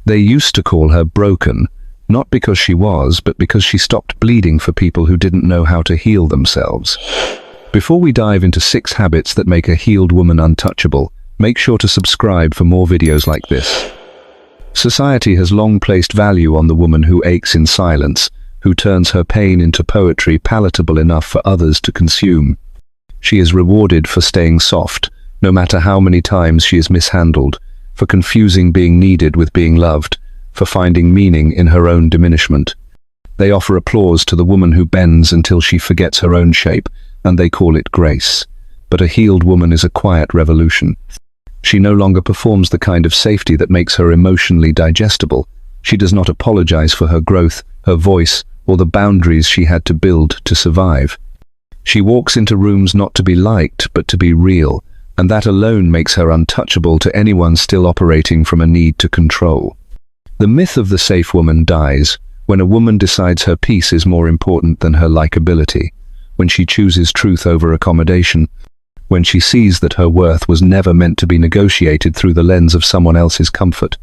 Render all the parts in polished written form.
They used to call her broken, not because she was, but because she stopped bleeding for people who didn't know how to heal themselves. Before we dive into 6 habits that make a healed woman untouchable, make sure to subscribe for more videos like this. Society has long placed value on the woman who aches in silence, who turns her pain into poetry palatable enough for others to consume. She is rewarded for staying soft, no matter how many times she is mishandled, for confusing being needed with being loved, for finding meaning in her own diminishment. They offer applause to the woman who bends until she forgets her own shape, and they call it grace. But a healed woman is a quiet revolution. She no longer performs the kind of safety that makes her emotionally digestible. She does not apologize for her growth, her voice, or the boundaries she had to build to survive. She walks into rooms not to be liked, but to be real, and that alone makes her untouchable to anyone still operating from a need to control. The myth of the safe woman dies when a woman decides her peace is more important than her likability, when she chooses truth over accommodation, when she sees that her worth was never meant to be negotiated through the lens of someone else's comfort.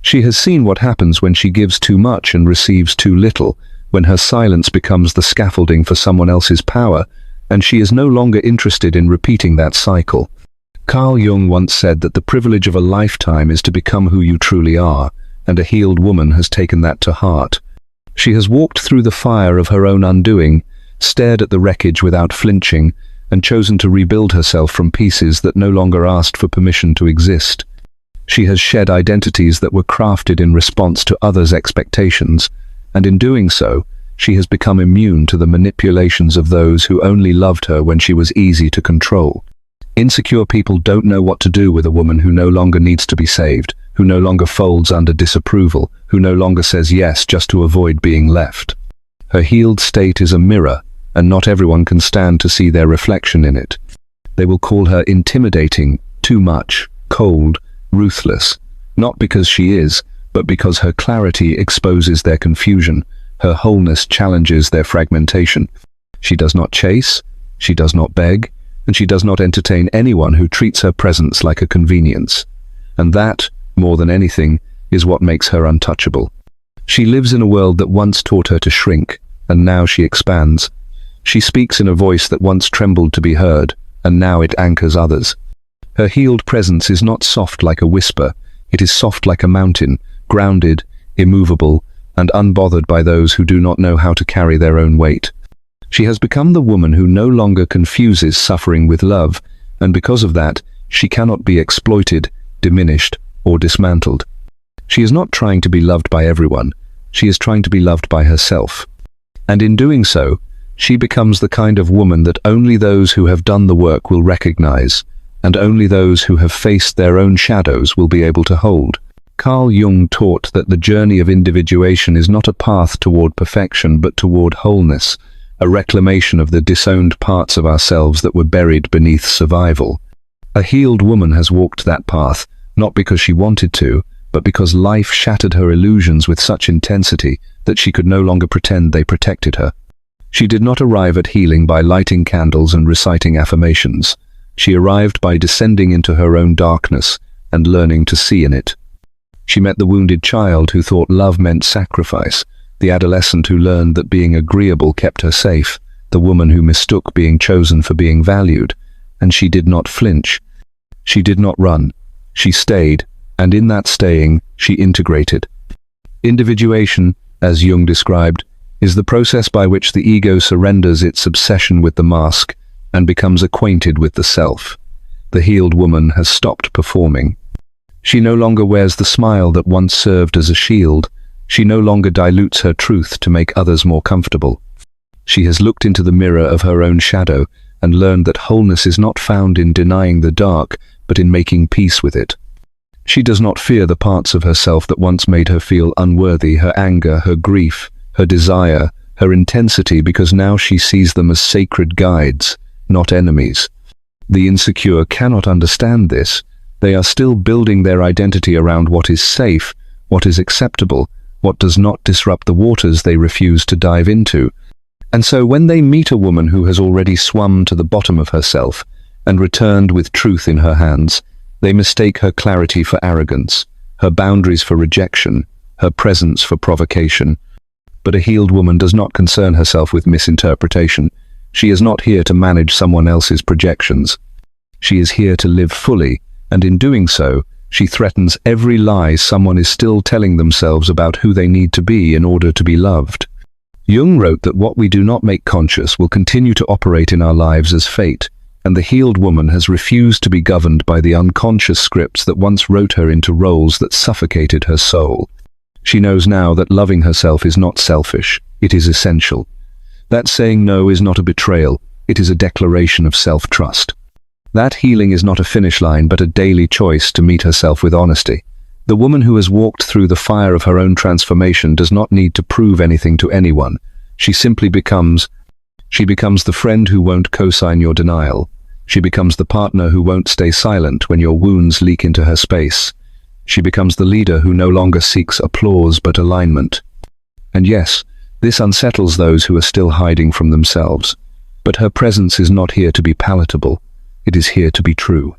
She has seen what happens when she gives too much and receives too little, when her silence becomes the scaffolding for someone else's power, and she is no longer interested in repeating that cycle. Carl Jung once said that the privilege of a lifetime is to become who you truly are, and a healed woman has taken that to heart. She has walked through the fire of her own undoing, stared at the wreckage without flinching, and chosen to rebuild herself from pieces that no longer asked for permission to exist. She has shed identities that were crafted in response to others' expectations, and in doing so, she has become immune to the manipulations of those who only loved her when she was easy to control. Insecure people don't know what to do with a woman who no longer needs to be saved, who no longer folds under disapproval, who no longer says yes just to avoid being left. Her healed state is a mirror, and not everyone can stand to see their reflection in it. They will call her intimidating, too much, cold, ruthless, not because she is, but because her clarity exposes their confusion, her wholeness challenges their fragmentation. She does not chase, she does not beg, and she does not entertain anyone who treats her presence like a convenience. And that, more than anything, is what makes her untouchable. She lives in a world that once taught her to shrink, and now she expands. She speaks in a voice that once trembled to be heard, and now it anchors others. Her healed presence is not soft like a whisper, it is soft like a mountain, grounded, immovable, and unbothered by those who do not know how to carry their own weight. She has become the woman who no longer confuses suffering with love, and because of that, she cannot be exploited, diminished, or dismantled. She is not trying to be loved by everyone, she is trying to be loved by herself. And in doing so, she becomes the kind of woman that only those who have done the work will recognize, and only those who have faced their own shadows will be able to hold. Carl Jung taught that the journey of individuation is not a path toward perfection but toward wholeness, a reclamation of the disowned parts of ourselves that were buried beneath survival. A healed woman has walked that path, not because she wanted to, but because life shattered her illusions with such intensity that she could no longer pretend they protected her. She did not arrive at healing by lighting candles and reciting affirmations. She arrived by descending into her own darkness and learning to see in it. She met the wounded child who thought love meant sacrifice, the adolescent who learned that being agreeable kept her safe, the woman who mistook being chosen for being valued, and she did not flinch. She did not run. She stayed, and in that staying, she integrated. Individuation, as Jung described, is the process by which the ego surrenders its obsession with the mask and becomes acquainted with the self. The healed woman has stopped performing. She no longer wears the smile that once served as a shield. She no longer dilutes her truth to make others more comfortable. She has looked into the mirror of her own shadow and learned that wholeness is not found in denying the dark, but in making peace with it. She does not fear the parts of herself that once made her feel unworthy, her anger, her grief, her desire, her intensity, because now she sees them as sacred guides, not enemies. The insecure cannot understand this. They are still building their identity around what is safe, what is acceptable, what does not disrupt the waters they refuse to dive into. And so when they meet a woman who has already swum to the bottom of herself and returned with truth in her hands, they mistake her clarity for arrogance, her boundaries for rejection, her presence for provocation. But a healed woman does not concern herself with misinterpretation. She is not here to manage someone else's projections. She is here to live fully, and in doing so, she threatens every lie someone is still telling themselves about who they need to be in order to be loved. Jung wrote that what we do not make conscious will continue to operate in our lives as fate, and the healed woman has refused to be governed by the unconscious scripts that once wrote her into roles that suffocated her soul. She knows now that loving herself is not selfish, it is essential. That saying no is not a betrayal, it is a declaration of self-trust. That healing is not a finish line but a daily choice to meet herself with honesty. The woman who has walked through the fire of her own transformation does not need to prove anything to anyone. She simply becomes the friend who won't co-sign your denial. She becomes the partner who won't stay silent when your wounds leak into her space. She becomes the leader who no longer seeks applause but alignment. And yes, this unsettles those who are still hiding from themselves. But her presence is not here to be palatable. It is here to be true.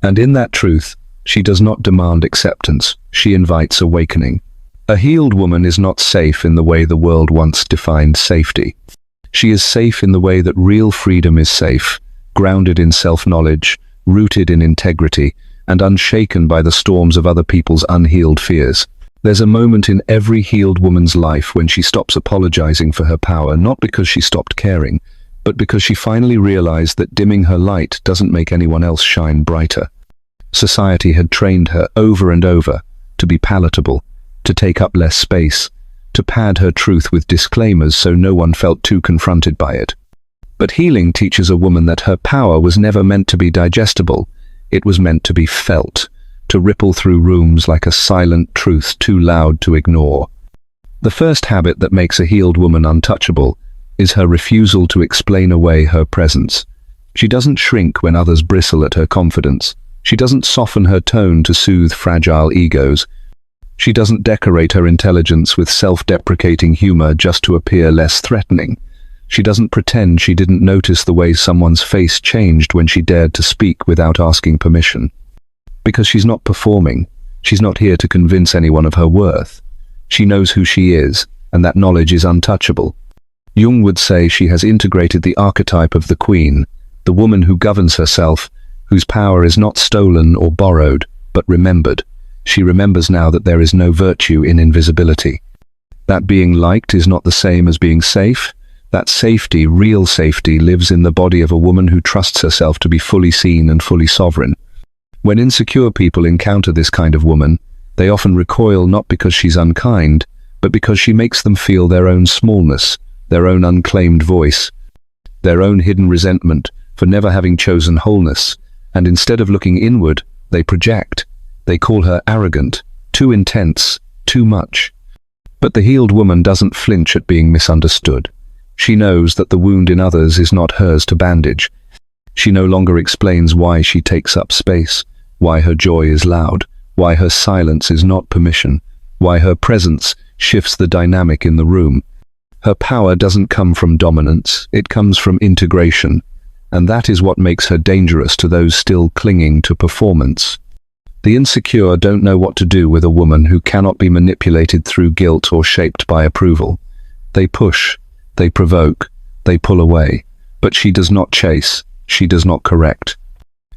And in that truth, she does not demand acceptance, she invites awakening. A healed woman is not safe in the way the world once defined safety. She is safe in the way that real freedom is safe, grounded in self-knowledge, rooted in integrity, and unshaken by the storms of other people's unhealed fears. There's a moment in every healed woman's life when she stops apologizing for her power, not because she stopped caring, but because she finally realized that dimming her light doesn't make anyone else shine brighter. Society had trained her over and over to be palatable, to take up less space, to pad her truth with disclaimers so no one felt too confronted by it. But healing teaches a woman that her power was never meant to be digestible, it was meant to be felt, to ripple through rooms like a silent truth too loud to ignore. The first habit that makes a healed woman untouchable is her refusal to explain away her presence. She doesn't shrink when others bristle at her confidence. She doesn't soften her tone to soothe fragile egos. She doesn't decorate her intelligence with self-deprecating humor just to appear less threatening. She doesn't pretend she didn't notice the way someone's face changed when she dared to speak without asking permission. Because she's not performing, she's not here to convince anyone of her worth. She knows who she is, and that knowledge is untouchable. Jung would say she has integrated the archetype of the queen, the woman who governs herself, whose power is not stolen or borrowed, but remembered. She remembers now that there is no virtue in invisibility. That being liked is not the same as being safe. That safety, real safety, lives in the body of a woman who trusts herself to be fully seen and fully sovereign. When insecure people encounter this kind of woman, they often recoil not because she's unkind, but because she makes them feel their own smallness, their own unclaimed voice, their own hidden resentment for never having chosen wholeness. And instead of looking inward, they project. They call her arrogant, too intense, too much. But the healed woman doesn't flinch at being misunderstood. She knows that the wound in others is not hers to bandage. She no longer explains why she takes up space, why her joy is loud, why her silence is not permission, why her presence shifts the dynamic in the room. Her power doesn't come from dominance, it comes from integration. And that is what makes her dangerous to those still clinging to performance. The insecure don't know what to do with a woman who cannot be manipulated through guilt or shaped by approval. They push, they provoke, they pull away, but she does not chase, she does not correct.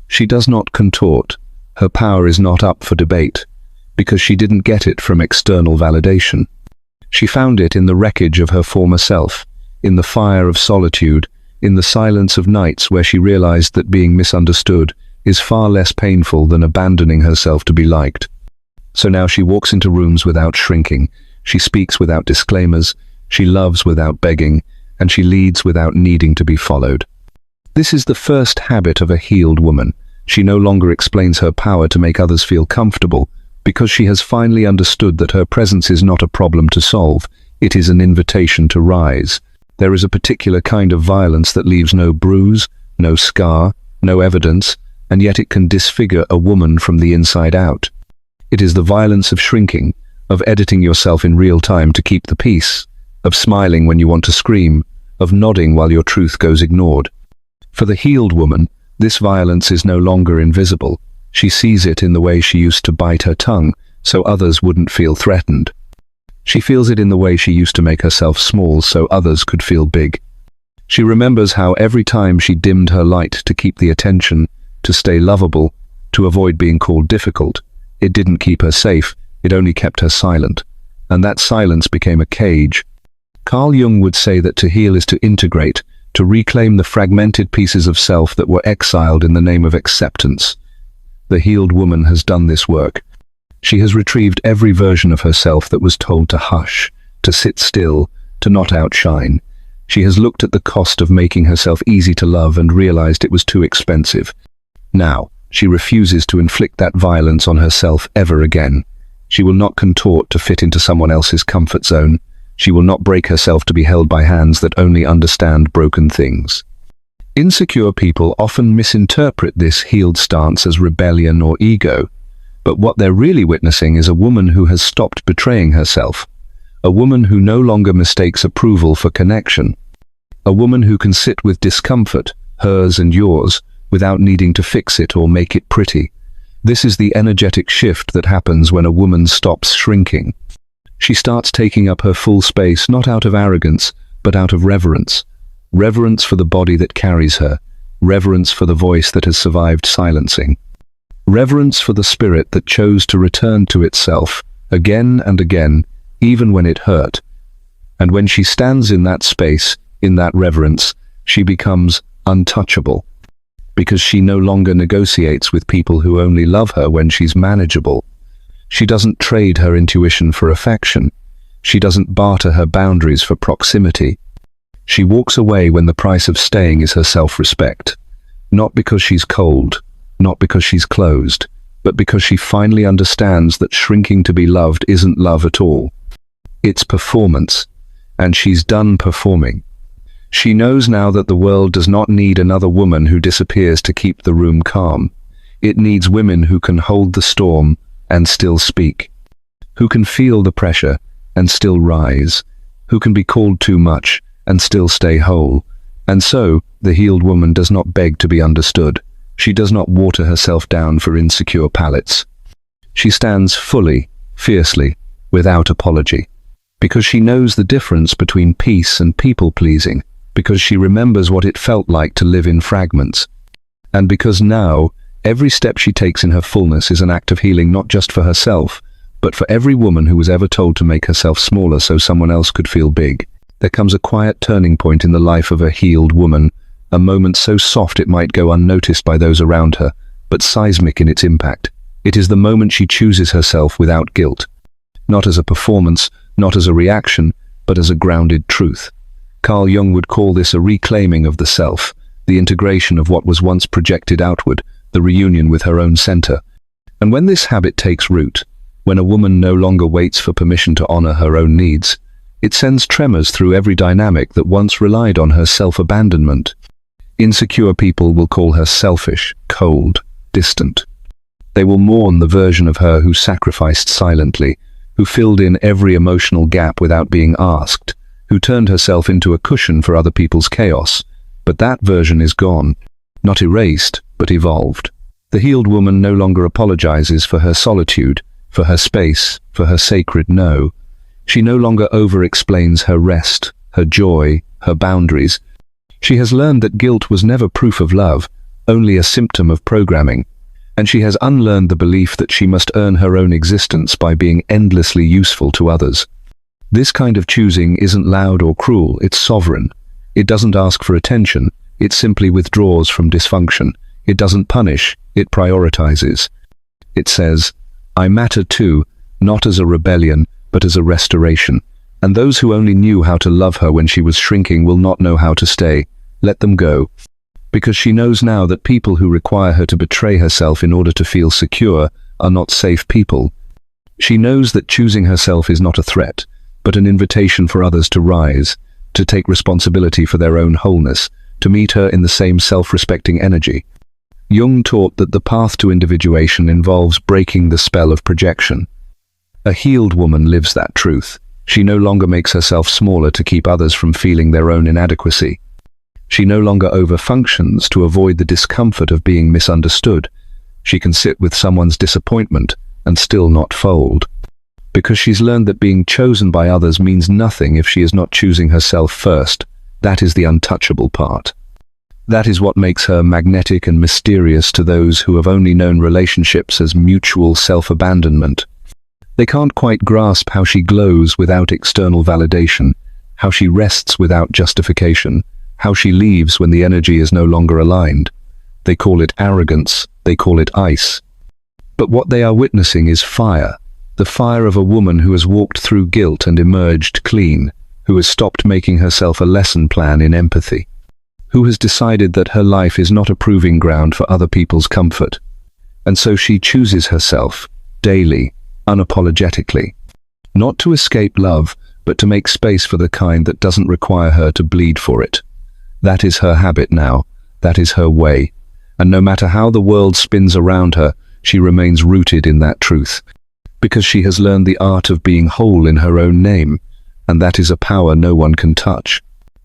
She does not contort, her power is not up for debate, because she didn't get it from external validation. She found it in the wreckage of her former self, in the fire of solitude, in the silence of nights where she realized that being misunderstood is far less painful than abandoning herself to be liked. So now she walks into rooms without shrinking, she speaks without disclaimers, she loves without begging, and she leads without needing to be followed. This is the first habit of a healed woman. She no longer explains her power to make others feel comfortable, because she has finally understood that her presence is not a problem to solve, it is an invitation to rise. There is a particular kind of violence that leaves no bruise, no scar, no evidence, and yet it can disfigure a woman from the inside out. It is the violence of shrinking, of editing yourself in real time to keep the peace, of smiling when you want to scream, of nodding while your truth goes ignored. For the healed woman, this violence is no longer invisible. She sees it in the way she used to bite her tongue, so others wouldn't feel threatened. She feels it in the way she used to make herself small so others could feel big. She remembers how every time she dimmed her light to keep the attention, to stay lovable, to avoid being called difficult, it didn't keep her safe, it only kept her silent. And that silence became a cage. Carl Jung would say that to heal is to integrate, to reclaim the fragmented pieces of self that were exiled in the name of acceptance. The healed woman has done this work. She has retrieved every version of herself that was told to hush, to sit still, to not outshine. She has looked at the cost of making herself easy to love and realized it was too expensive. Now, she refuses to inflict that violence on herself ever again. She will not contort to fit into someone else's comfort zone. She will not break herself to be held by hands that only understand broken things. Insecure people often misinterpret this healed stance as rebellion or ego, but what they're really witnessing is a woman who has stopped betraying herself, a woman who no longer mistakes approval for connection, a woman who can sit with discomfort, hers and yours, without needing to fix it or make it pretty. This is the energetic shift that happens when a woman stops shrinking. She starts taking up her full space, not out of arrogance, but out of reverence. Reverence for the body that carries her, reverence for the voice that has survived silencing, reverence for the spirit that chose to return to itself again and again, even when it hurt. And when she stands in that space, in that reverence, she becomes untouchable, because she no longer negotiates with people who only love her when she's manageable. She doesn't trade her intuition for affection. She doesn't barter her boundaries for proximity. She walks away when the price of staying is her self-respect, not because she's cold, not because she's closed, but because she finally understands that shrinking to be loved isn't love at all. It's performance, and she's done performing. She knows now that the world does not need another woman who disappears to keep the room calm. It needs women who can hold the storm and still speak, who can feel the pressure and still rise, who can be called too much and still stay whole. And so, the healed woman does not beg to be understood. She does not water herself down for insecure palates. She stands fully, fiercely, without apology, because she knows the difference between peace and people-pleasing, because she remembers what it felt like to live in fragments, and because now, every step she takes in her fullness is an act of healing not just for herself, but for every woman who was ever told to make herself smaller so someone else could feel big. There comes a quiet turning point in the life of a healed woman, a moment so soft it might go unnoticed by those around her, but seismic in its impact. It is the moment she chooses herself without guilt, not as a performance, not as a reaction, but as a grounded truth. Carl Jung would call this a reclaiming of the self, the integration of what was once projected outward, the reunion with her own center. And when this habit takes root, when a woman no longer waits for permission to honor her own needs, it sends tremors through every dynamic that once relied on her self-abandonment. Insecure people will call her selfish, cold, distant. They will mourn the version of her who sacrificed silently, who filled in every emotional gap without being asked, who turned herself into a cushion for other people's chaos. But that version is gone, not erased, but evolved. The healed woman no longer apologizes for her solitude, for her space, for her sacred no. She no longer over-explains her rest, her joy, her boundaries. She has learned that guilt was never proof of love, only a symptom of programming. And she has unlearned the belief that she must earn her own existence by being endlessly useful to others. This kind of choosing isn't loud or cruel, it's sovereign. It doesn't ask for attention, it simply withdraws from dysfunction. It doesn't punish, it prioritizes. It says, I matter too, not as a rebellion, but as a restoration. And those who only knew how to love her when she was shrinking will not know how to stay. Let them go. Because she knows now that people who require her to betray herself in order to feel secure are not safe people. She knows that choosing herself is not a threat, but an invitation for others to rise, to take responsibility for their own wholeness, to meet her in the same self-respecting energy. Jung taught that the path to individuation involves breaking the spell of projection. A healed woman lives that truth. She no longer makes herself smaller to keep others from feeling their own inadequacy. She no longer overfunctions to avoid the discomfort of being misunderstood. She can sit with someone's disappointment, and still not fold. Because she's learned that being chosen by others means nothing if she is not choosing herself first. That is the untouchable part. That is what makes her magnetic and mysterious to those who have only known relationships as mutual self-abandonment. They can't quite grasp how she glows without external validation, how she rests without justification, how she leaves when the energy is no longer aligned. They call it arrogance, they call it ice. But what they are witnessing is fire, the fire of a woman who has walked through guilt and emerged clean, who has stopped making herself a lesson plan in empathy, who has decided that her life is not a proving ground for other people's comfort. And so she chooses herself, daily, unapologetically, not to escape love, but to make space for the kind that doesn't require her to bleed for it. That is her habit now, that is her way, and no matter how the world spins around her, she remains rooted in that truth, because she has learned the art of being whole in her own name, and that is a power no one can touch.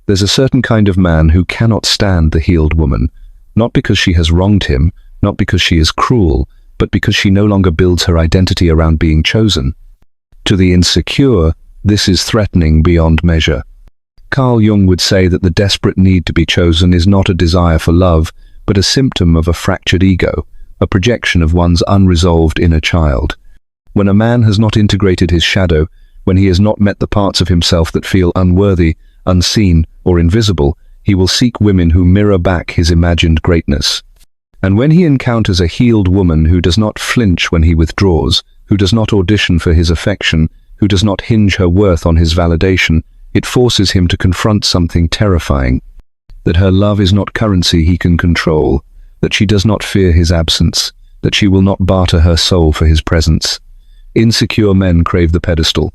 There's a certain kind of man who cannot stand the healed woman, not because she has wronged him, not because she is cruel, but because she no longer builds her identity around being chosen. To the insecure, this is threatening beyond measure. Carl Jung would say that the desperate need to be chosen is not a desire for love, but a symptom of a fractured ego, a projection of one's unresolved inner child. When a man has not integrated his shadow, when he has not met the parts of himself that feel unworthy, unseen, or invisible, he will seek women who mirror back his imagined greatness. And when he encounters a healed woman who does not flinch when he withdraws, who does not audition for his affection, who does not hinge her worth on his validation, it forces him to confront something terrifying. That her love is not currency he can control, that she does not fear his absence, that she will not barter her soul for his presence. Insecure men crave the pedestal.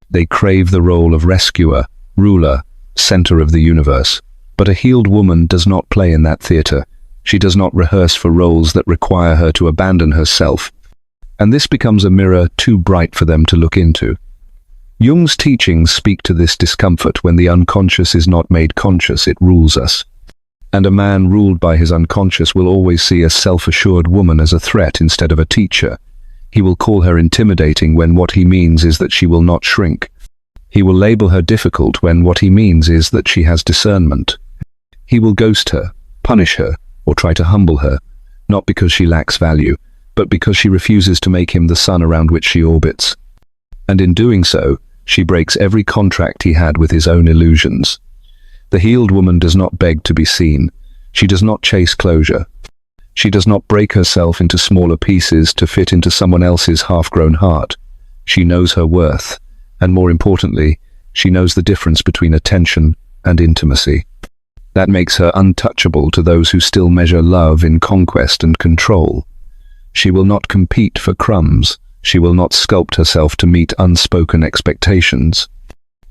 They crave the role of rescuer, ruler, center of the universe. But a healed woman does not play in that theater. She does not rehearse for roles that require her to abandon herself. And this becomes a mirror too bright for them to look into. Jung's teachings speak to this discomfort. When the unconscious is not made conscious, it rules us. And a man ruled by his unconscious will always see a self-assured woman as a threat instead of a teacher. He will call her intimidating when what he means is that she will not shrink. He will label her difficult when what he means is that she has discernment. He will ghost her, punish her, or try to humble her, not because she lacks value, but because she refuses to make him the sun around which she orbits. And in doing so, she breaks every contract he had with his own illusions. The healed woman does not beg to be seen. She does not chase closure. She does not break herself into smaller pieces to fit into someone else's half-grown heart. She knows her worth, and more importantly, she knows the difference between attention and intimacy. That makes her untouchable to those who still measure love in conquest and control. She will not compete for crumbs. She will not sculpt herself to meet unspoken expectations.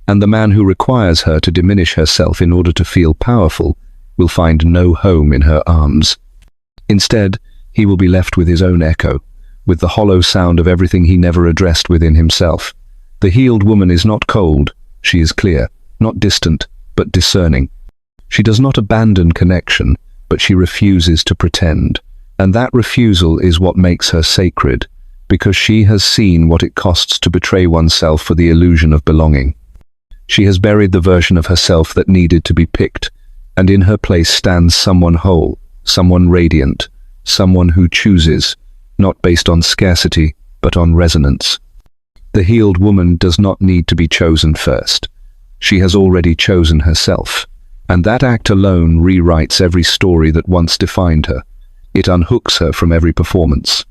And the man who requires her to diminish herself in order to feel powerful will find no home in her arms. Instead, he will be left with his own echo, with the hollow sound of everything he never addressed within himself. The healed woman is not cold, she is clear, not distant, but discerning. She does not abandon connection, but she refuses to pretend. And that refusal is what makes her sacred, because she has seen what it costs to betray oneself for the illusion of belonging. She has buried the version of herself that needed to be picked, and in her place stands someone whole, someone radiant, someone who chooses, not based on scarcity, but on resonance. The healed woman does not need to be chosen first. She has already chosen herself, and that act alone rewrites every story that once defined her. It unhooks her from every performance.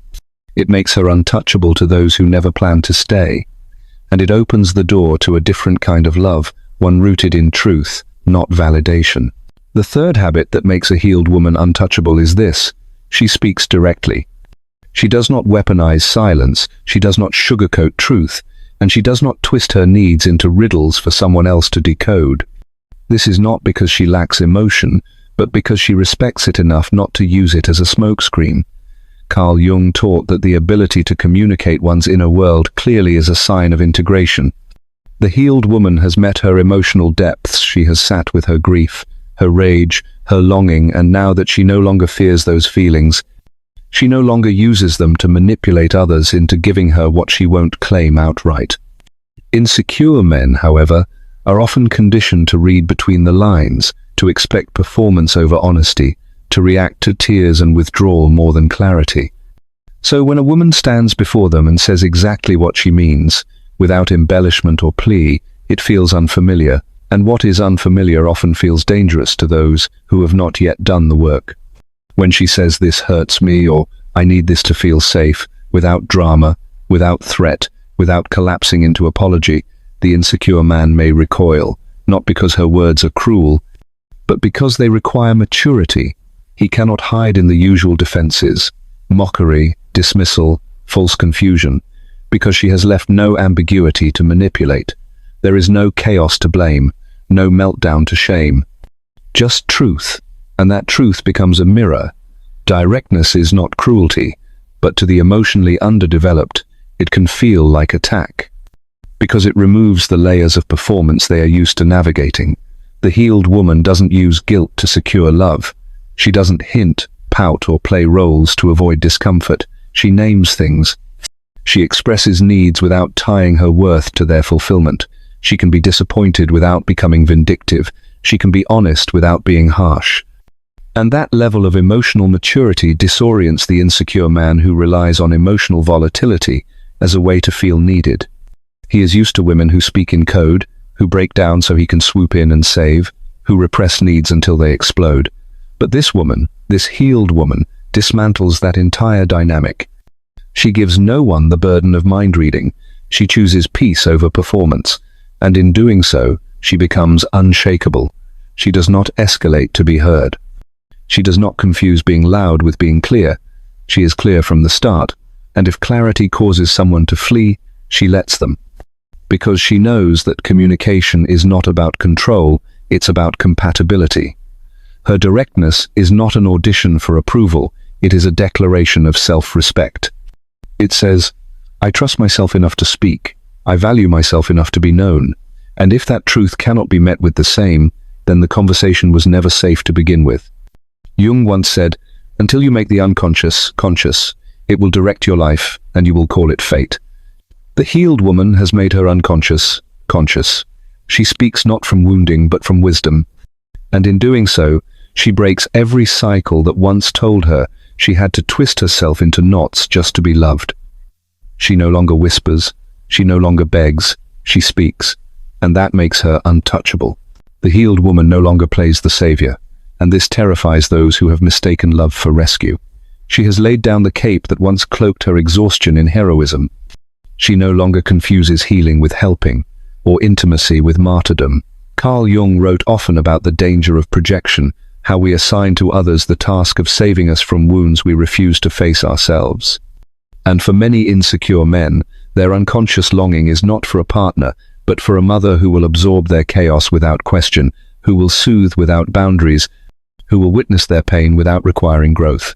It makes her untouchable to those who never planned to stay, and it opens the door to a different kind of love, one rooted in truth, not validation. The third habit that makes a healed woman untouchable is this: she speaks directly. She does not weaponize silence, she does not sugarcoat truth, and she does not twist her needs into riddles for someone else to decode. This is not because she lacks emotion, but because she respects it enough not to use it as a smokescreen. Carl Jung taught that the ability to communicate one's inner world clearly is a sign of integration. The healed woman has met her emotional depths. She has sat with her grief, her rage, her longing, and now that she no longer fears those feelings, She no longer uses them to manipulate others into giving her what she won't claim outright. Insecure men, however, are often conditioned to read between the lines, to expect performance over honesty, to react to tears and withdrawal more than clarity. So when a woman stands before them and says exactly what she means, without embellishment or plea, it feels unfamiliar, and what is unfamiliar often feels dangerous to those who have not yet done the work. When she says "this hurts me" or "I need this to feel safe," without drama, without threat, without collapsing into apology, the insecure man may recoil, not because her words are cruel, but because they require maturity. He cannot hide in the usual defenses, mockery, dismissal, false confusion, because she has left no ambiguity to manipulate. There is no chaos to blame, no meltdown to shame. Just truth, and that truth becomes a mirror. Directness is not cruelty, but to the emotionally underdeveloped, it can feel like attack, because it removes the layers of performance they are used to navigating. The healed woman doesn't use guilt to secure love. She doesn't hint, pout, or play roles to avoid discomfort. She names things. She expresses needs without tying her worth to their fulfillment. She can be disappointed without becoming vindictive. She can be honest without being harsh. And that level of emotional maturity disorients the insecure man who relies on emotional volatility as a way to feel needed. He is used to women who speak in code, who break down so he can swoop in and save, who repress needs until they explode. But this woman, this healed woman, dismantles that entire dynamic. She gives no one the burden of mind reading. She chooses peace over performance, and in doing so, she becomes unshakable. She does not escalate to be heard. She does not confuse being loud with being clear. She is clear from the start, and if clarity causes someone to flee, she lets them. Because she knows that communication is not about control, it's about compatibility. Her directness is not an audition for approval, it is a declaration of self-respect. It says, "I trust myself enough to speak, I value myself enough to be known," and if that truth cannot be met with the same, then the conversation was never safe to begin with. Jung once said, "Until you make the unconscious conscious, it will direct your life, and you will call it fate." The healed woman has made her unconscious conscious. She speaks not from wounding, but from wisdom. And in doing so, she breaks every cycle that once told her she had to twist herself into knots just to be loved. She no longer whispers, she no longer begs, she speaks, and that makes her untouchable. The healed woman no longer plays the savior, and this terrifies those who have mistaken love for rescue. She has laid down the cape that once cloaked her exhaustion in heroism. She no longer confuses healing with helping, or intimacy with martyrdom. Carl Jung wrote often about the danger of projection, how we assign to others the task of saving us from wounds we refuse to face ourselves. And for many insecure men, their unconscious longing is not for a partner, but for a mother who will absorb their chaos without question, who will soothe without boundaries, who will witness their pain without requiring growth.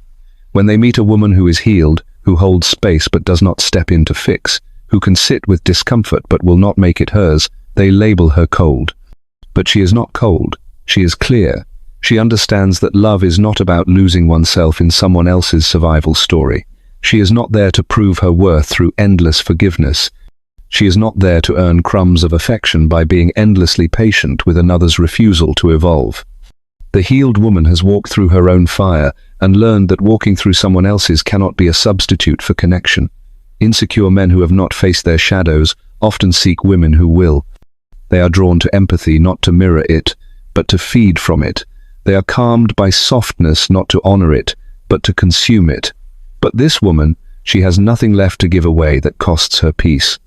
When they meet a woman who is healed, who holds space but does not step in to fix, who can sit with discomfort but will not make it hers, they label her cold. But she is not cold, she is clear. She understands that love is not about losing oneself in someone else's survival story. She is not there to prove her worth through endless forgiveness. She is not there to earn crumbs of affection by being endlessly patient with another's refusal to evolve. The healed woman has walked through her own fire and learned that walking through someone else's cannot be a substitute for connection. Insecure men who have not faced their shadows often seek women who will. They are drawn to empathy not to mirror it, but to feed from it. They are calmed by softness not to honor it, but to consume it. But this woman, she has nothing left to give away that costs her peace.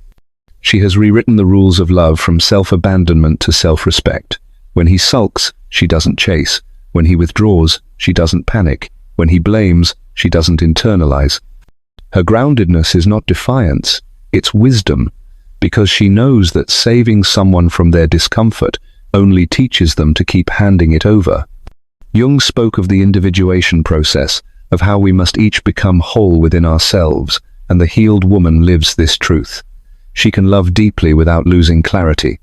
She has rewritten the rules of love from self-abandonment to self-respect. When he sulks, she doesn't chase. When he withdraws, she doesn't panic. When he blames, she doesn't internalize. Her groundedness is not defiance, it's wisdom, because she knows that saving someone from their discomfort only teaches them to keep handing it over. Jung spoke of the individuation process, of how we must each become whole within ourselves, and the healed woman lives this truth. She can love deeply without losing clarity.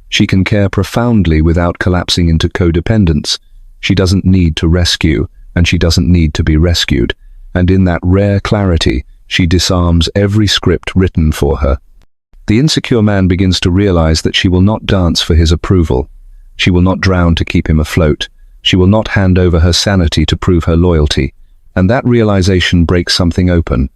She can care profoundly without collapsing into codependence. She doesn't need to rescue, and she doesn't need to be rescued. and in that rare clarity, she disarms every script written for her. The insecure man begins to realize that she will not dance for his approval. She will not drown to keep him afloat. She will not hand over her sanity to prove her loyalty. And that realization breaks something open.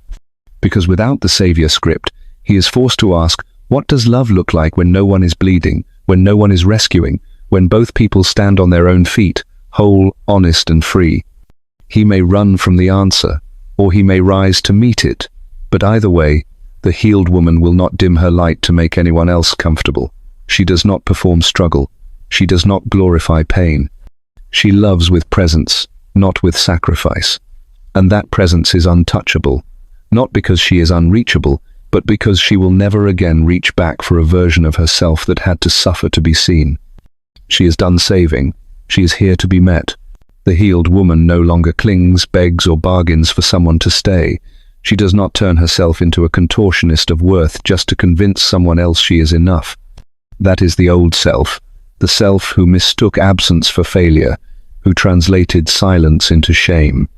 Because without the savior script, he is forced to ask, what does love look like when no one is bleeding, when no one is rescuing, when both people stand on their own feet, whole, honest and free? He may run from the answer, or he may rise to meet it. But either way, the healed woman will not dim her light to make anyone else comfortable. She does not perform struggle. She does not glorify pain. She loves with presence, not with sacrifice. And that presence is untouchable, not because she is unreachable, but because she will never again reach back for a version of herself that had to suffer to be seen. She is done saving. She is here to be met. The healed woman no longer clings, begs, or bargains for someone to stay. She does not turn herself into a contortionist of worth just to convince someone else she is enough. That is the old self, the self who mistook absence for failure, who translated silence into shame.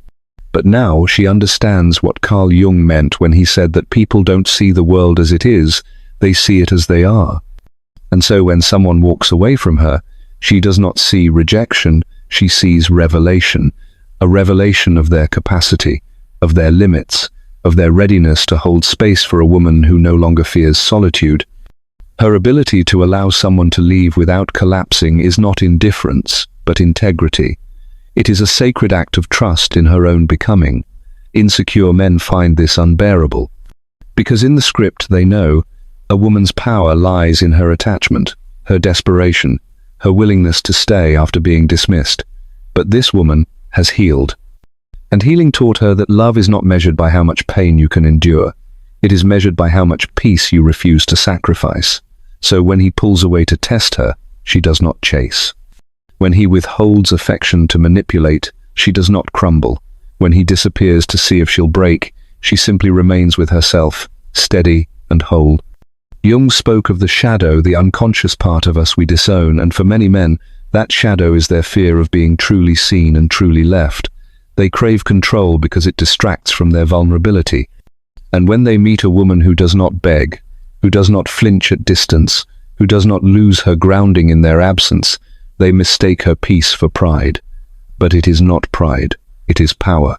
But now she understands what Carl Jung meant when he said that people don't see the world as it is, they see it as they are. And so when someone walks away from her, she does not see rejection, she sees revelation, a revelation of their capacity, of their limits, of their readiness to hold space for a woman who no longer fears solitude. Her ability to allow someone to leave without collapsing is not indifference, but integrity. It is a sacred act of trust in her own becoming. Insecure men find this unbearable. Because in the script they know, a woman's power lies in her attachment, her desperation, her willingness to stay after being dismissed. But this woman has healed. And healing taught her that love is not measured by how much pain you can endure. It is measured by how much peace you refuse to sacrifice. So when he pulls away to test her, she does not chase. When he withholds affection to manipulate, she does not crumble. When he disappears to see if she'll break, she simply remains with herself, steady and whole. Jung spoke of the shadow, the unconscious part of us we disown, and for many men, that shadow is their fear of being truly seen and truly left. They crave control because it distracts from their vulnerability. And when they meet a woman who does not beg, who does not flinch at distance, who does not lose her grounding in their absence, they mistake her peace for pride. But it is not pride, it is power.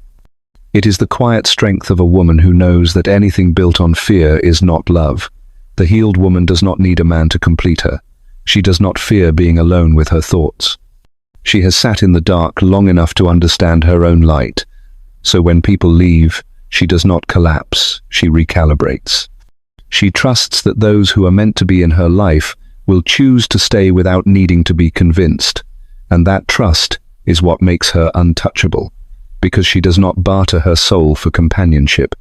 It is the quiet strength of a woman who knows that anything built on fear is not love. The healed woman does not need a man to complete her. She does not fear being alone with her thoughts. She has sat in the dark long enough to understand her own light. So when people leave, she does not collapse, she recalibrates. She trusts that those who are meant to be in her life will choose to stay without needing to be convinced. And that trust is what makes her untouchable, because she does not barter her soul for companionship.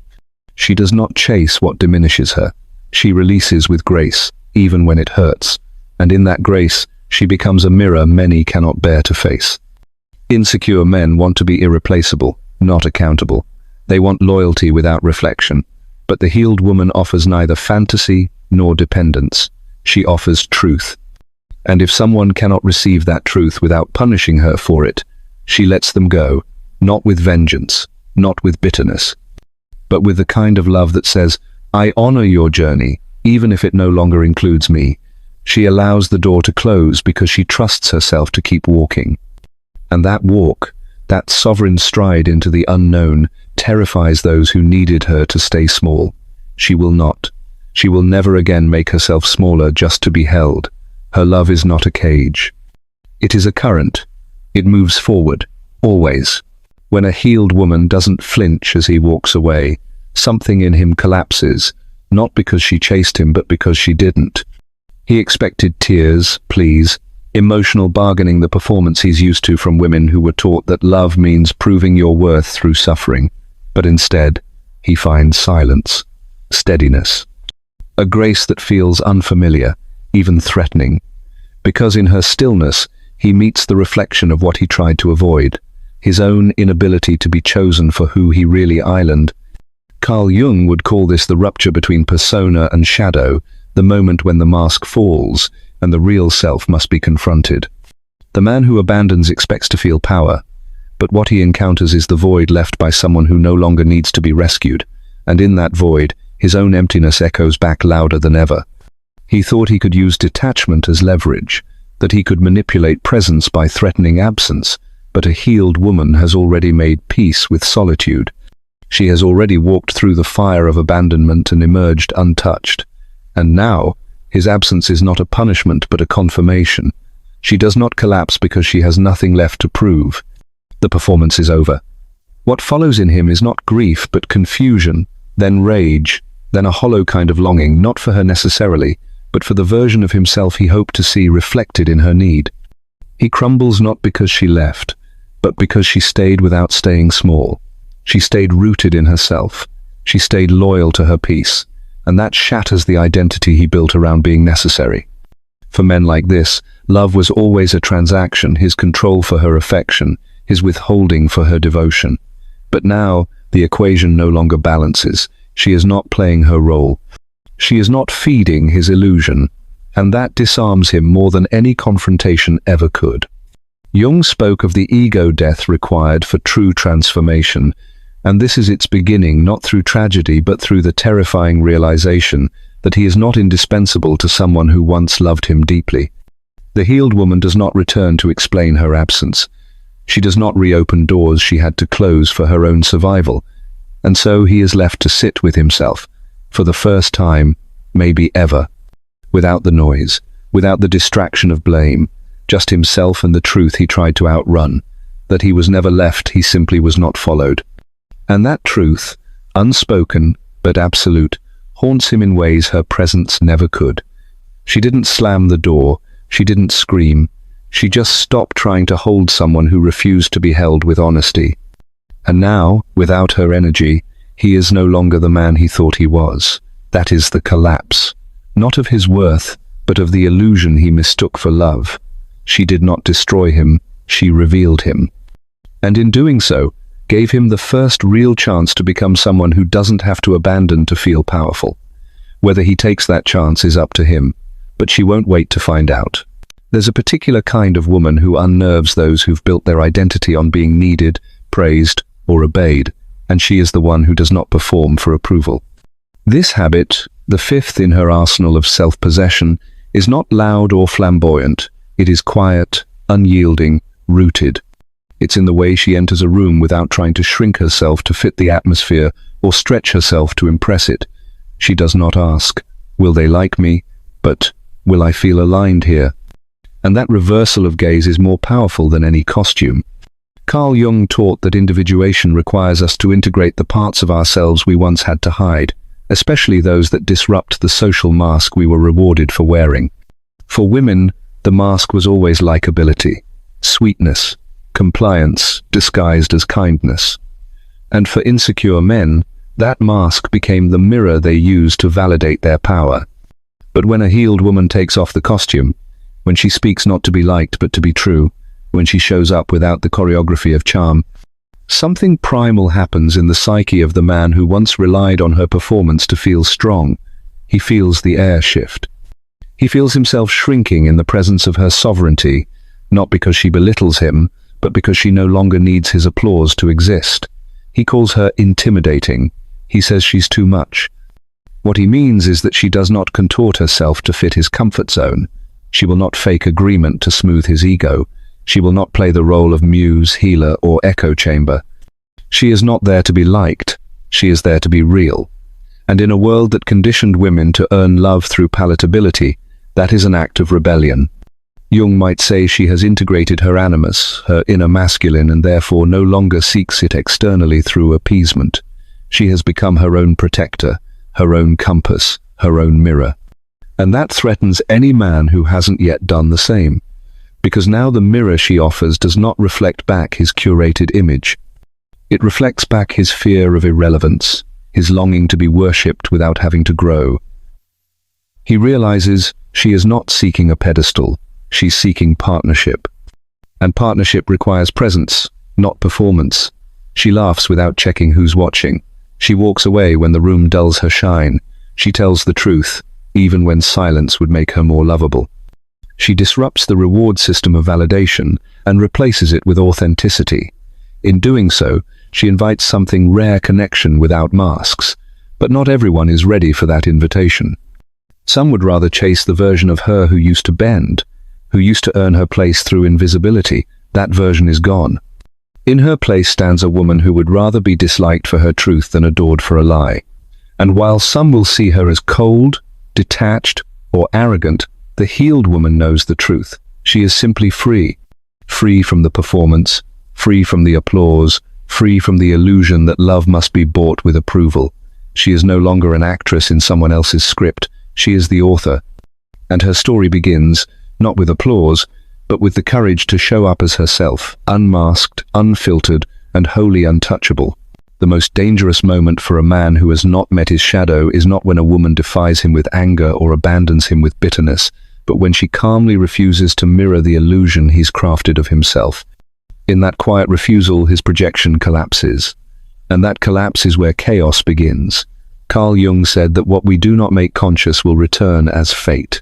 She does not chase what diminishes her. She releases with grace, even when it hurts. And in that grace, she becomes a mirror many cannot bear to face. Insecure men want to be irreplaceable, not accountable. They want loyalty without reflection. But the healed woman offers neither fantasy nor dependence. She offers truth. And if someone cannot receive that truth without punishing her for it, she lets them go, not with vengeance, not with bitterness, but with the kind of love that says, I honor your journey, even if it no longer includes me. She allows the door to close because she trusts herself to keep walking. And that walk, that sovereign stride into the unknown, terrifies those who needed her to stay small. She will not. She will never again make herself smaller just to be held. Her love is not a cage. It is a current. It moves forward, always. When a healed woman doesn't flinch as he walks away, something in him collapses, not because she chased him, but because she didn't. He expected tears, pleas, emotional bargaining, the performance he's used to from women who were taught that love means proving your worth through suffering. But instead, he finds silence, steadiness, a grace that feels unfamiliar, even threatening. Because in her stillness, he meets the reflection of what he tried to avoid, his own inability to be chosen for who he really island. Carl Jung would call this the rupture between persona and shadow, the moment when the mask falls and the real self must be confronted. The man who abandons expects to feel power, But what he encounters is the void left by someone who no longer needs to be rescued, and in that void, his own emptiness echoes back louder than ever. He thought he could use detachment as leverage, that he could manipulate presence by threatening absence, but a healed woman has already made peace with solitude. She has already walked through the fire of abandonment and emerged untouched. And now, his absence is not a punishment but a confirmation. She does not collapse because she has nothing left to prove. The performance is over. What follows in him is not grief but confusion, then rage, then a hollow kind of longing, not for her necessarily, but for the version of himself he hoped to see reflected in her need. He crumbles not because she left, but because she stayed without staying small. She stayed rooted in herself. She stayed loyal to her peace, and that shatters the identity he built around being necessary. For men like this, love was always a transaction, his control for her affection, his withholding for her devotion. But now, the equation no longer balances. She is not playing her role. She is not feeding his illusion, and that disarms him more than any confrontation ever could. Jung spoke of the ego death required for true transformation, and this is its beginning not through tragedy but through the terrifying realization that he is not indispensable to someone who once loved him deeply. The healed woman does not return to explain her absence. She does not reopen doors she had to close for her own survival, and so he is left to sit with himself, for the first time, maybe ever, without the noise, without the distraction of blame, just himself and the truth he tried to outrun, that he was never left, he simply was not followed. And that truth, unspoken but absolute, haunts him in ways her presence never could. She didn't slam the door, she didn't scream, she just stopped trying to hold someone who refused to be held with honesty. And now, without her energy, he is no longer the man he thought he was. That is the collapse, not of his worth, but of the illusion he mistook for love. She did not destroy him, she revealed him. And in doing so, gave him the first real chance to become someone who doesn't have to abandon to feel powerful. Whether he takes that chance is up to him, but she won't wait to find out. There's a particular kind of woman who unnerves those who've built their identity on being needed, praised, or obeyed, and she is the one who does not perform for approval. This habit, the fifth in her arsenal of self-possession, is not loud or flamboyant. It is quiet, unyielding, rooted. It's in the way she enters a room without trying to shrink herself to fit the atmosphere or stretch herself to impress it. She does not ask, "Will they like me?" but, "Will I feel aligned here?" And that reversal of gaze is more powerful than any costume. Carl Jung taught that individuation requires us to integrate the parts of ourselves we once had to hide, especially those that disrupt the social mask we were rewarded for wearing. For women, the mask was always likability, sweetness, compliance disguised as kindness. And for insecure men, that mask became the mirror they used to validate their power. But when a healed woman takes off the costume, when she speaks not to be liked but to be true, when she shows up without the choreography of charm, something primal happens in the psyche of the man who once relied on her performance to feel strong. He feels the air shift. He feels himself shrinking in the presence of her sovereignty, not because she belittles him, but because she no longer needs his applause to exist. He calls her intimidating. He says she's too much. What he means is that she does not contort herself to fit his comfort zone. She will not fake agreement to smooth his ego. She will not play the role of muse, healer, or echo chamber. She is not there to be liked. She is there to be real. And in a world that conditioned women to earn love through palatability, that is an act of rebellion. Jung might say she has integrated her animus, her inner masculine, and therefore no longer seeks it externally through appeasement. She has become her own protector, her own compass, her own mirror. And that threatens any man who hasn't yet done the same. Because now the mirror she offers does not reflect back his curated image. It reflects back his fear of irrelevance, his longing to be worshipped without having to grow. He realizes she is not seeking a pedestal, she's seeking partnership. And partnership requires presence, not performance. She laughs without checking who's watching. She walks away when the room dulls her shine. She tells the truth, even when silence would make her more lovable. She disrupts the reward system of validation and replaces it with authenticity. In doing so, she invites something rare: connection without masks. But not everyone is ready for that invitation. Some would rather chase the version of her who used to bend, who used to earn her place through invisibility. That version is gone. In her place stands a woman who would rather be disliked for her truth than adored for a lie. And while some will see her as cold, detached, or arrogant, the healed woman knows the truth. She is simply free. Free from the performance, free from the applause, free from the illusion that love must be bought with approval. She is no longer an actress in someone else's script. She is the author. And her story begins, not with applause, but with the courage to show up as herself, unmasked, unfiltered, and wholly untouchable. The most dangerous moment for a man who has not met his shadow is not when a woman defies him with anger or abandons him with bitterness, but when she calmly refuses to mirror the illusion he's crafted of himself. In that quiet refusal, his projection collapses. And that collapse is where chaos begins. Carl Jung said that what we do not make conscious will return as fate.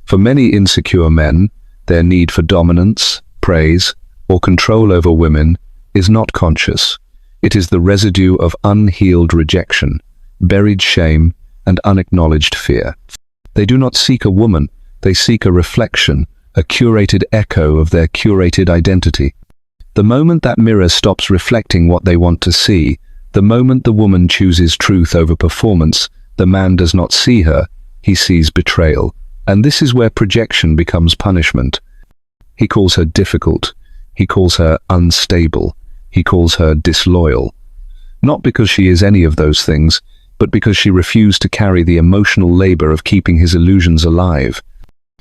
For many insecure men, their need for dominance, praise, or control over women is not conscious. It is the residue of unhealed rejection, buried shame, and unacknowledged fear. They do not seek a woman, they seek a reflection, a curated echo of their curated identity. The moment that mirror stops reflecting what they want to see, the moment the woman chooses truth over performance, the man does not see her, he sees betrayal. And this is where projection becomes punishment. He calls her difficult, he calls her unstable, he calls her disloyal. Not because she is any of those things, but because she refused to carry the emotional labor of keeping his illusions alive.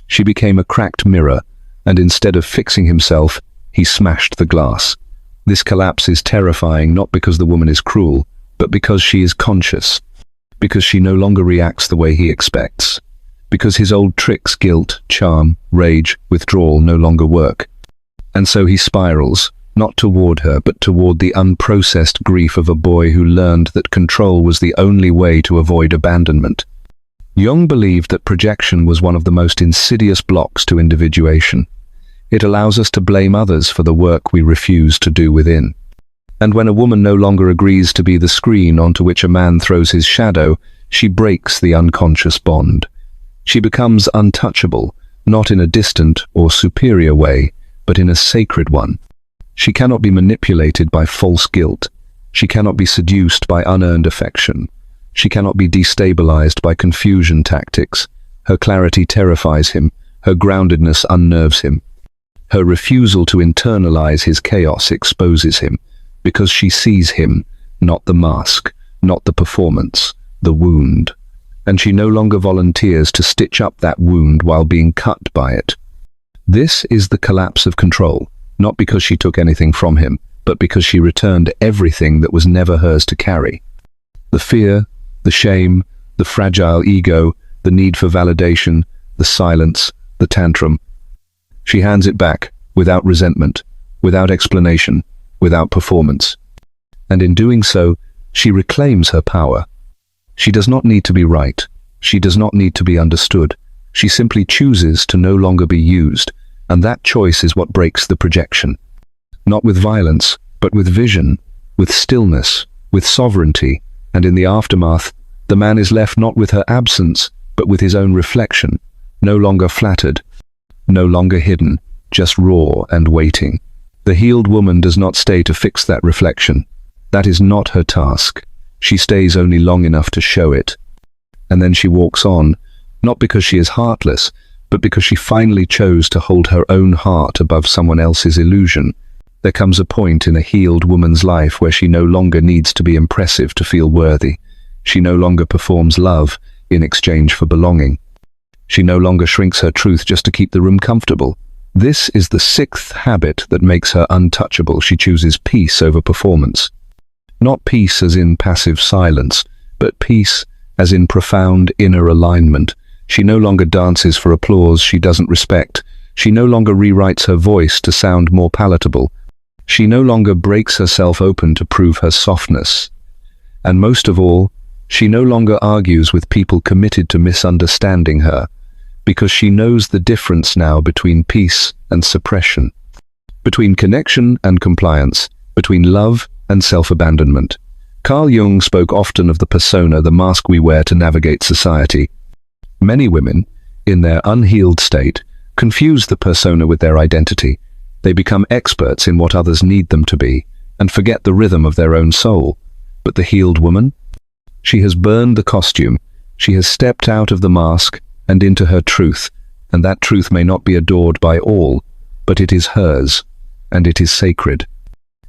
She became a cracked mirror, and instead of fixing himself, he smashed the glass. This collapse is terrifying not because the woman is cruel, but because she is conscious, because she no longer reacts the way he expects, because his old tricks, guilt, charm, rage, withdrawal no longer work. And so he spirals, not toward her, but toward the unprocessed grief of a boy who learned that control was the only way to avoid abandonment. Jung believed that projection was one of the most insidious blocks to individuation. It allows us to blame others for the work we refuse to do within. And when a woman no longer agrees to be the screen onto which a man throws his shadow, she breaks the unconscious bond. She becomes untouchable, not in a distant or superior way, but in a sacred one. She cannot be manipulated by false guilt. She cannot be seduced by unearned affection. She cannot be destabilized by confusion tactics. Her clarity terrifies him. Her groundedness unnerves him. Her refusal to internalize his chaos exposes him, because she sees him, not the mask, not the performance, the wound. And she no longer volunteers to stitch up that wound while being cut by it. This is the collapse of control, not because she took anything from him, but because she returned everything that was never hers to carry. The fear, the shame, the fragile ego, the need for validation, the silence, the tantrum. She hands it back, without resentment, without explanation, without performance. And in doing so, she reclaims her power. She does not need to be right. She does not need to be understood. She simply chooses to no longer be used, and that choice is what breaks the projection. Not with violence, but with vision, with stillness, with sovereignty, and in the aftermath, the man is left not with her absence, but with his own reflection, no longer flattered, no longer hidden, just raw and waiting. The healed woman does not stay to fix that reflection. That is not her task. She stays only long enough to show it. And then she walks on, not because she is heartless, but because she finally chose to hold her own heart above someone else's illusion. There comes a point in a healed woman's life where she no longer needs to be impressive to feel worthy. She no longer performs love in exchange for belonging. She no longer shrinks her truth just to keep the room comfortable. This is the sixth habit that makes her untouchable. She chooses peace over performance. Not peace as in passive silence, but peace as in profound inner alignment. She no longer dances for applause she doesn't respect. She no longer rewrites her voice to sound more palatable. She no longer breaks herself open to prove her softness. And most of all, she no longer argues with people committed to misunderstanding her, because she knows the difference now between peace and suppression, between connection and compliance, between love and self-abandonment. Carl Jung spoke often of the persona, the mask we wear to navigate society. Many women, in their unhealed state, confuse the persona with their identity. They become experts in what others need them to be, and forget the rhythm of their own soul. But the healed woman? She has burned the costume. She has stepped out of the mask and into her truth, and that truth may not be adored by all, but it is hers, and it is sacred.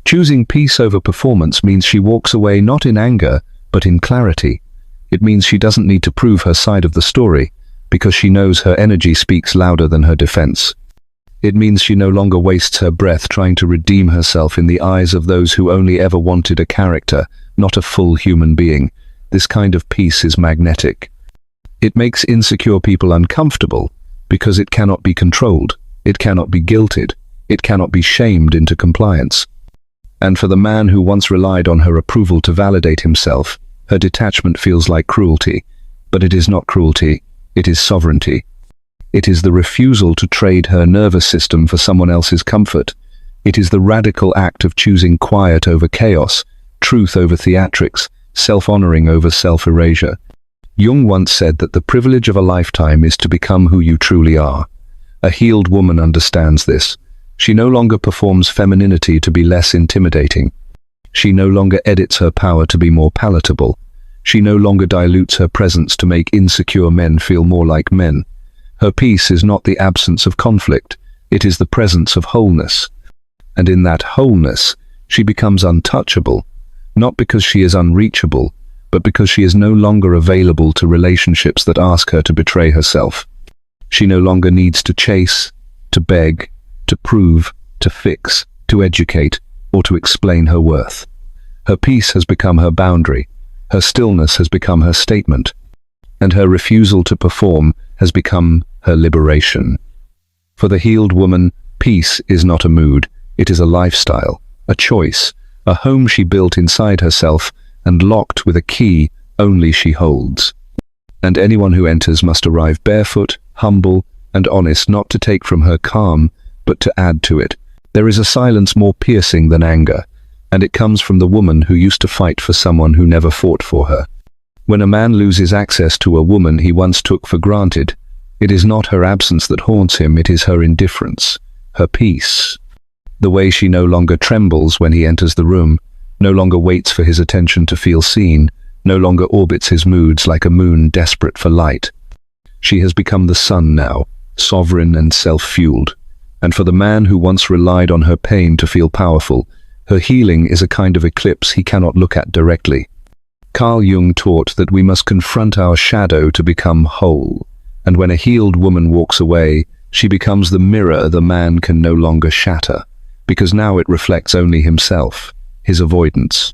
Choosing peace over performance means she walks away not in anger, but in clarity. It means she doesn't need to prove her side of the story, because she knows her energy speaks louder than her defense. It means she no longer wastes her breath trying to redeem herself in the eyes of those who only ever wanted a character, not a full human being. This kind of peace is magnetic. It makes insecure people uncomfortable, because it cannot be controlled, it cannot be guilted, it cannot be shamed into compliance. And for the man who once relied on her approval to validate himself, her detachment feels like cruelty. But it is not cruelty, it is sovereignty. It is the refusal to trade her nervous system for someone else's comfort. It is the radical act of choosing quiet over chaos, truth over theatrics, self-honoring over self-erasure. Jung once said that the privilege of a lifetime is to become who you truly are. A healed woman understands this. She no longer performs femininity to be less intimidating. She no longer edits her power to be more palatable. She no longer dilutes her presence to make insecure men feel more like men. Her peace is not the absence of conflict, it is the presence of wholeness. And in that wholeness, she becomes untouchable, not because she is unreachable, but because she is no longer available to relationships that ask her to betray herself. She no longer needs to chase, to beg, to prove, to fix, to educate, or to explain her worth. Her peace has become her boundary, her stillness has become her statement, and her refusal to perform has become her liberation. For the healed woman, peace is not a mood, it is a lifestyle, a choice, a home she built inside herself and locked with a key only she holds. And anyone who enters must arrive barefoot, humble, and honest, not to take from her calm, but to add to it. There is a silence more piercing than anger, and it comes from the woman who used to fight for someone who never fought for her. When a man loses access to a woman he once took for granted, it is not her absence that haunts him, it is her indifference, her peace. The way she no longer trembles when he enters the room, no longer waits for his attention to feel seen, no longer orbits his moods like a moon desperate for light. She has become the sun now, sovereign and self-fueled. And for the man who once relied on her pain to feel powerful, her healing is a kind of eclipse he cannot look at directly. Carl Jung taught that we must confront our shadow to become whole, and when a healed woman walks away, she becomes the mirror the man can no longer shatter, because now it reflects only himself, his avoidance,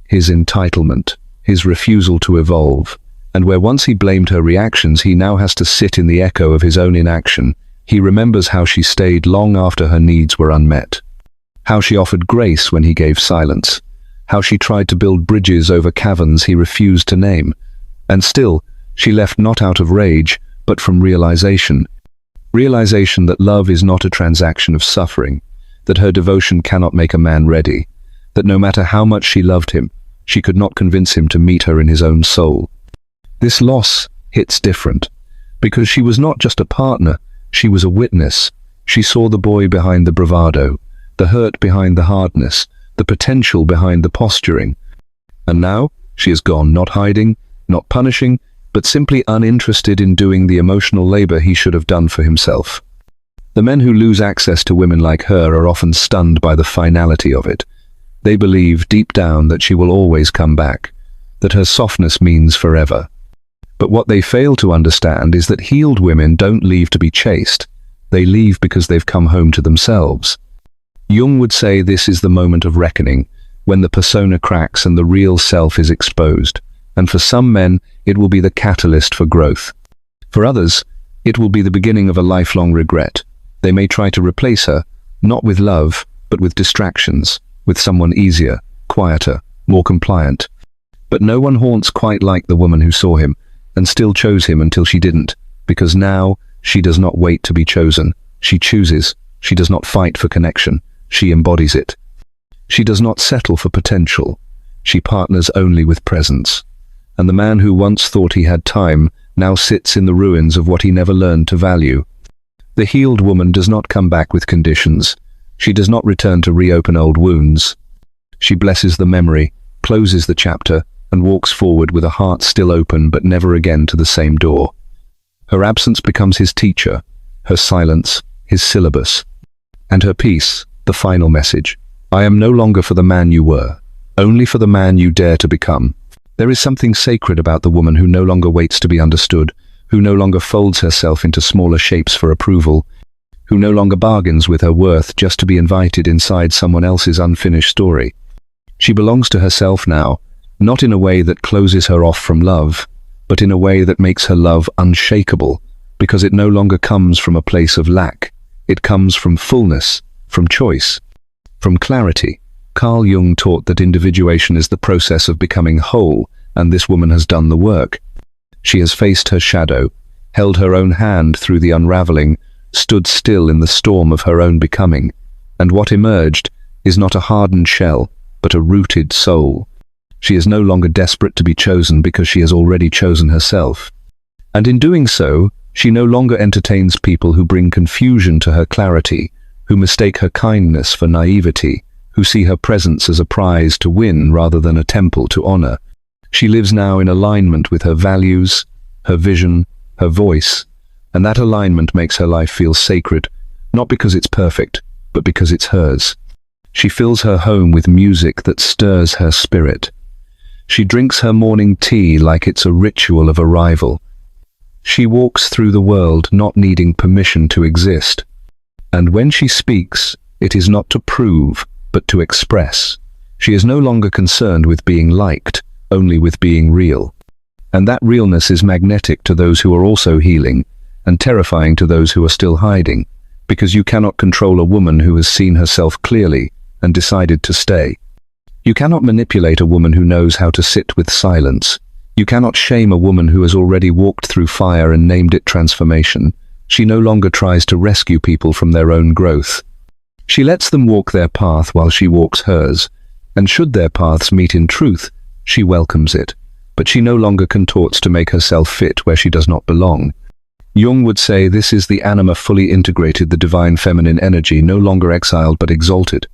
his entitlement, his refusal to evolve, and where once he blamed her reactions, he now has to sit in the echo of his own inaction. He remembers how she stayed long after her needs were unmet, how she offered grace when he gave silence, how she tried to build bridges over caverns he refused to name, and still, she left not out of rage, but from realization. Realization that love is not a transaction of suffering, that her devotion cannot make a man ready, that no matter how much she loved him, she could not convince him to meet her in his own soul. This loss hits different, because she was not just a partner, she was a witness. She saw the boy behind the bravado, the hurt behind the hardness, the potential behind the posturing. And now, she is gone, not hiding, not punishing, but simply uninterested in doing the emotional labor he should have done for himself. The men who lose access to women like her are often stunned by the finality of it. They believe deep down that she will always come back, that her softness means forever. But what they fail to understand is that healed women don't leave to be chased. They leave because they've come home to themselves. Jung would say this is the moment of reckoning, when the persona cracks and the real self is exposed. And for some men, it will be the catalyst for growth. For others, it will be the beginning of a lifelong regret. They may try to replace her, not with love, but with distractions, with someone easier, quieter, more compliant. But no one haunts quite like the woman who saw him, and still chose him until she didn't, because now she does not wait to be chosen. She chooses. She does not fight for connection. She embodies it. She does not settle for potential. She partners only with presence. And the man who once thought he had time now sits in the ruins of what he never learned to value. The healed woman does not come back with conditions. She does not return to reopen old wounds. She blesses the memory, closes the chapter, and walks forward with a heart still open but never again to the same door. Her absence becomes his teacher, her silence, his syllabus, and her peace, the final message. I am no longer for the man you were, only for the man you dare to become. There is something sacred about the woman who no longer waits to be understood, who no longer folds herself into smaller shapes for approval, who no longer bargains with her worth just to be invited inside someone else's unfinished story. She belongs to herself now, not in a way that closes her off from love, but in a way that makes her love unshakable, because it no longer comes from a place of lack. It comes from fullness, from choice, from clarity. Carl Jung taught that individuation is the process of becoming whole, and this woman has done the work. She has faced her shadow, held her own hand through the unraveling, stood still in the storm of her own becoming, and what emerged is not a hardened shell, but a rooted soul. She is no longer desperate to be chosen because she has already chosen herself. And in doing so, she no longer entertains people who bring confusion to her clarity, who mistake her kindness for naivety, who see her presence as a prize to win rather than a temple to honor. She lives now in alignment with her values, her vision, her voice, and that alignment makes her life feel sacred, not because it's perfect, but because it's hers. She fills her home with music that stirs her spirit. She drinks her morning tea like it's a ritual of arrival. She walks through the world not needing permission to exist. And when she speaks, it is not to prove, but to express. She is no longer concerned with being liked, only with being real. And that realness is magnetic to those who are also healing, and terrifying to those who are still hiding, because you cannot control a woman who has seen herself clearly and decided to stay. You cannot manipulate a woman who knows how to sit with silence. You cannot shame a woman who has already walked through fire and named it transformation. She no longer tries to rescue people from their own growth. She lets them walk their path while she walks hers, and should their paths meet in truth, she welcomes it. But she no longer contorts to make herself fit where she does not belong. Jung would say this is the anima fully integrated, the divine feminine energy, no longer exiled but exalted.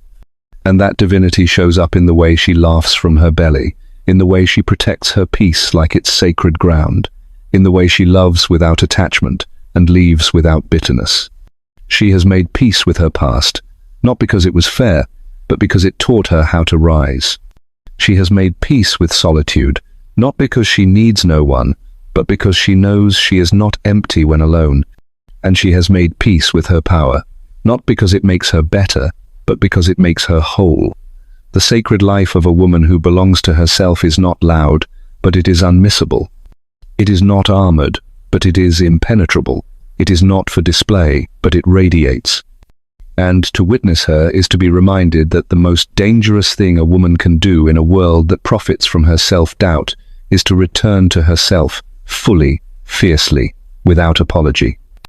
And that divinity shows up in the way she laughs from her belly, in the way she protects her peace like it's sacred ground, in the way she loves without attachment and leaves without bitterness. She has made peace with her past, not because it was fair, but because it taught her how to rise. She has made peace with solitude, not because she needs no one, but because she knows she is not empty when alone. And she has made peace with her power, not because it makes her better, but because it makes her whole. The sacred life of a woman who belongs to herself is not loud, but it is unmissable. It is not armored, but it is impenetrable. It is not for display, but it radiates. And to witness her is to be reminded that the most dangerous thing a woman can do in a world that profits from her self-doubt is to return to herself fully, fiercely, without apology.